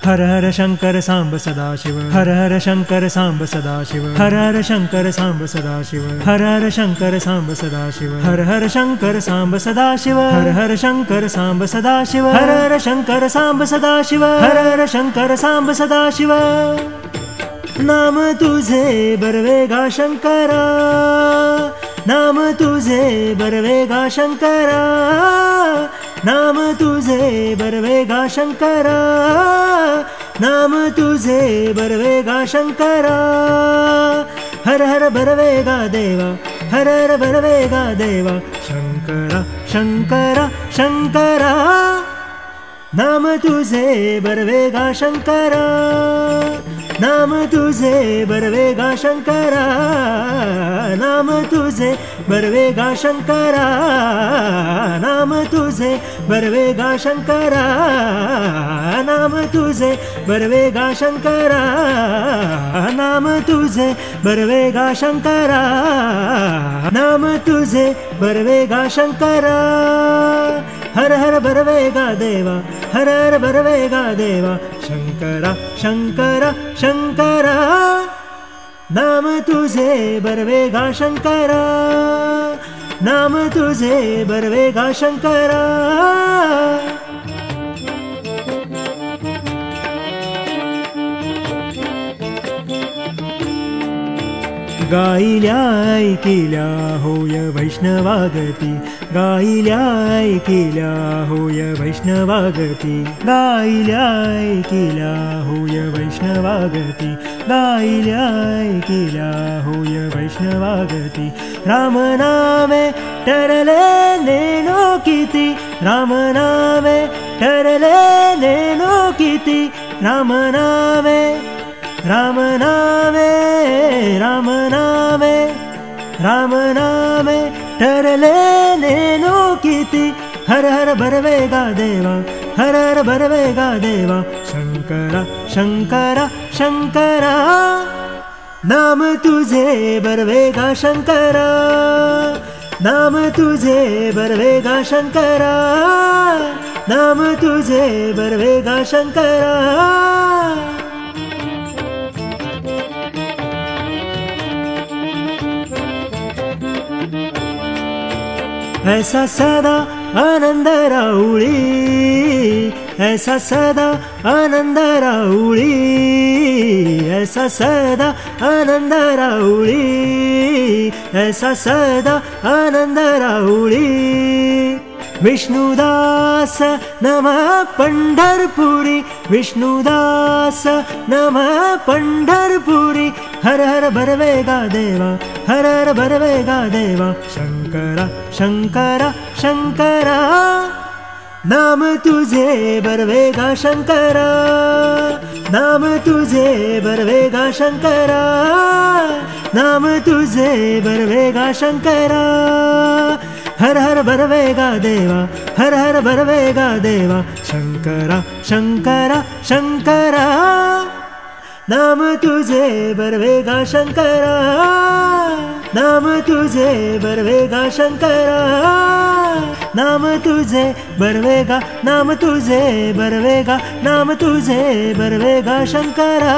हर हर शंकर सांब सदाशिव, हर हर शंकर सांब सदाशिव, हर हर शंकर सांब सदाशिव, हर हर शंकर सांब सदाशिव, हर हर शंकर सांब सदाशिव, हर हर शंकर सांब सदाशिव, हर हर शंकर सांब सदाशिव, हर हर शंकर सांब सदाशिव। नाम तुझे बरवेगा शंकरा, नाम तुझे बरवेगा शंकरा, नाम तुझे बरवेगा शंकरा, नाम तुझे बरवेगा शंकरा। हर हर बरवेगा देवा, हर हर बरवेगा देवा, शंकरा शंकरा शंकरा। नाम तुझे बरवेगा शंकरा, नाम तुझे बरवेगा शंकरा, नाम तुझे बरवेगा शंकरा, नाम तुझे बरवेगा शंकरा, नाम तुझे बरवेगा शंकरा, नाम तुझे बरवेगा शंकरा, नाम तुझे बरवेगा शंकरा। हर हर बरवेगा देवा, हर हर बरवेगा देवा, शंकरा शंकरा शंकरा। नाम तुझे बरवेगा शंकरा, नाम तुझे बरवेगा शंकरा। गायिल्या ऐकिल्या होय वैष्णवागती, गायिल्या ऐकिल्या होय वैष्णवागती, गायिल्या ऐकिल्या होय वैष्णवागती, गायिल्या ऐकिल्या होय वैष्णवागती। राम नामे ठरले नेनो किती, राम नामे ठरले नेनो किती, राम नामे राम नामे राम नामे राम नामे ठरले नेनो किती। हर हर बरवेगा देवा, हर हर बरवेगा देवा, शंकरा शंकरा शंकरा। नाम तुझे बरवेगा शंकरा, नाम तुझे बरवेगा शंकरा, नाम तुझे बरवेगा शंकरा। ऐसा सदा आनंद राऊळी, ऐसा सदा आनंद राऊळी, ऐसा सदा आनंद राऊळी, ऐसा सदा आनंद राऊळी। विष्णुदास नमः पंढरपुरी, विष्णुदास नमः पंढरपुरी। हर हर बरवेगा देवा, हर हर बरवेगा देवा, शंकरा शंकरा शंकरा। नाम तुझे बरवेगा शंकरा, नाम तुझे बरवेगा शंकरा, नाम तुझे बरवेगा शंकरा। हर हर बरवेगा देवा, हर हर बरवेगा देवा, शंकरा शंकरा शंकरा। नाम तुझे बरवेगा शंकरा, नाम तुझे बरवेगा शंकरा, नाम तुझे बरवेगा, नाम तुझे बरवेगा, नाम तुझे बरवेगा शंकरा।